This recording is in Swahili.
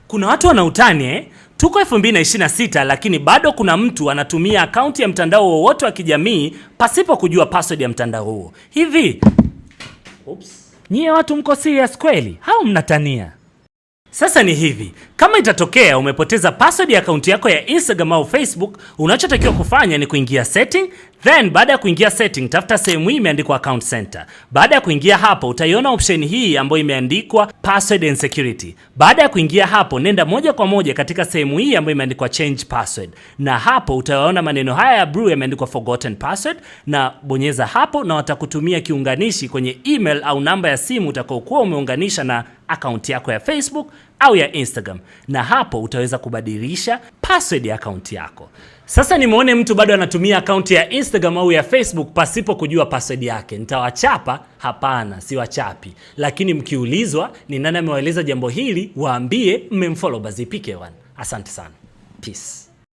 Kuna watu wanautani tuko 2026 lakini bado kuna mtu anatumia akaunti ya mtandao wowote wa kijamii pasipo kujua password ya mtandao huo. Hivi nyie watu mko serious kweli au mnatania? Sasa ni hivi, kama itatokea umepoteza password ya akaunti yako ya Instagram au Facebook, unachotakiwa kufanya ni kuingia setting, then baada ya kuingia setting tafuta sehemu hii imeandikwa account center. Baada ya kuingia hapo utaiona option hii ambayo imeandikwa password and security. Baada ya kuingia hapo nenda moja kwa moja katika sehemu hii ambayo imeandikwa change password. Na hapo utaona maneno haya ya blue yameandikwa forgotten password, na bonyeza hapo na watakutumia kiunganishi kwenye email au namba ya simu utakaokuwa umeunganisha na akaunti yako ya Facebook au ya Instagram, na hapo utaweza kubadilisha password ya akaunti yako. Sasa nimeone mtu bado anatumia akaunti ya Instagram au ya Facebook pasipo kujua password yake. Nitawachapa? Hapana, siwachapi. Lakini mkiulizwa ni nani amewaeleza jambo hili, waambie mmemfollow Bazi PK1. Asante sana. Peace.